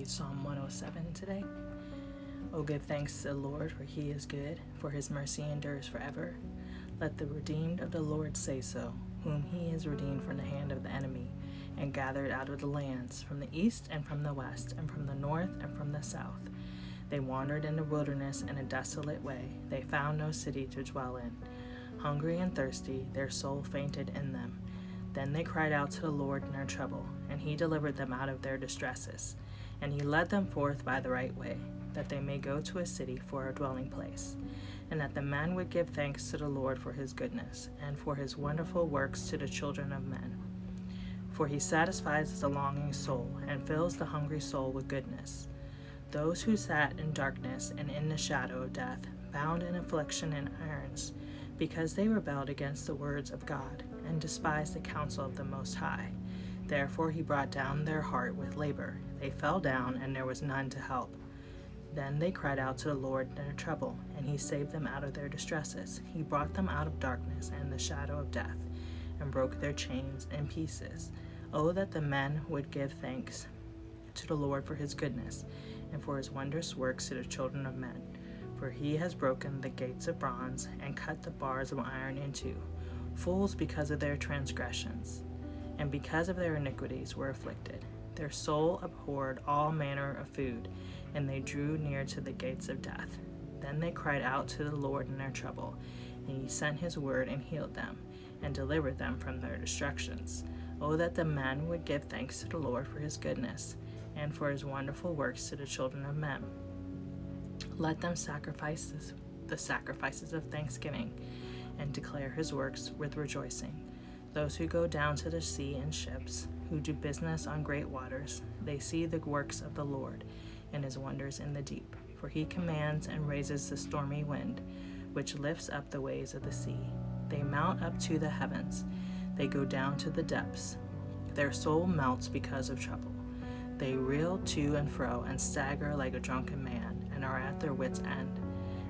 read Psalm 107 today. O give thanks to the Lord, for he is good, for his mercy endures forever. Let the redeemed of the Lord say so, whom he has redeemed from the hand of the enemy, and gathered out of the lands, from the east and from the west, and from the north and from the south. They wandered in the wilderness in a desolate way. They found no city to dwell in. Hungry and thirsty, their soul fainted in them. Then they cried out to the Lord in their trouble, and he delivered them out of their distresses. And he led them forth by the right way, that they may go to a city for a dwelling place, and that the men would give thanks to the Lord for his goodness, and for his wonderful works to the children of men. For he satisfies the longing soul, and fills the hungry soul with goodness. Those who sat in darkness and in the shadow of death, bound in affliction and irons, because they rebelled against the words of God, and despised the counsel of the Most High. Therefore he brought down their heart with labor. They fell down, and there was none to help. Then they cried out to the Lord in their trouble, and he saved them out of their distresses. He brought them out of darkness and the shadow of death, and broke their chains in pieces. Oh, that the men would give thanks to the Lord for his goodness, and for his wondrous works to the children of men. For he has broken the gates of bronze, and cut the bars of iron in two. Fools, because of their transgressions, and because of their iniquities, were afflicted. Their soul abhorred all manner of food, and they drew near to the gates of death. Then they cried out to the Lord in their trouble, and he sent his word and healed them, and delivered them from their destructions. Oh, that the men would give thanks to the Lord for his goodness, and for his wonderful works to the children of men. Let them sacrifice the sacrifices of thanksgiving, and declare his works with rejoicing. Those who go down to the sea in ships, who do business on great waters, they see the works of the Lord, and his wonders in the deep. For he commands and raises the stormy wind, which lifts up the waves of the sea. They mount up to the heavens, they go down to the depths. Their soul melts because of trouble. They reel to and fro, and stagger like a drunken man, and are at their wits' end.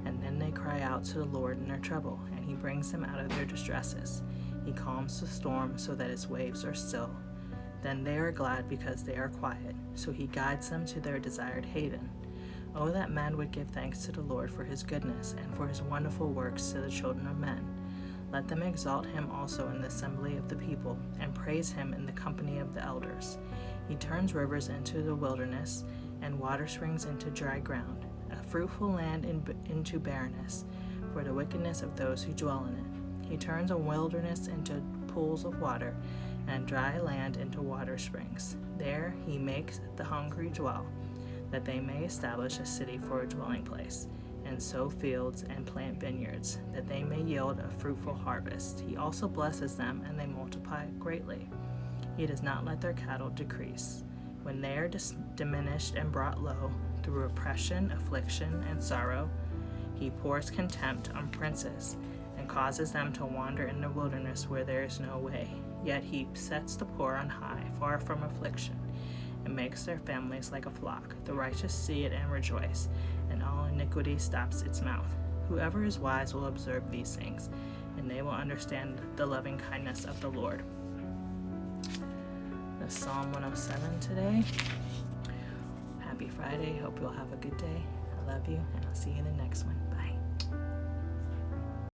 And then they cry out to the Lord in their trouble, and he brings them out of their distresses. He calms the storm so that its waves are still. Then they are glad because they are quiet, so he guides them to their desired haven. Oh, that man would give thanks to the Lord for his goodness, and for his wonderful works to the children of men. Let them exalt him also in the assembly of the people, and praise him in the company of the elders. He turns rivers into the wilderness, and water springs into dry ground, a fruitful land into barrenness, for the wickedness of those who dwell in it. He turns a wilderness into pools of water, and dry land into water springs. There he makes the hungry dwell, that they may establish a city for a dwelling place, and sow fields and plant vineyards, that they may yield a fruitful harvest. He also blesses them, and they multiply greatly. He does not let their cattle decrease. When they are diminished and brought low, through oppression, affliction, and sorrow, he pours contempt on princes, and causes them to wander in the wilderness where there is no way. Yet he sets the poor on high, far from affliction, and makes their families like a flock. The righteous see it and rejoice, and all iniquity stops its mouth. Whoever is wise will observe these things, and they will understand the loving kindness of the Lord. That's Psalm 107 today. Happy Friday. Hope you'll have a good day. I love you, and I'll see you in the next one. Bye.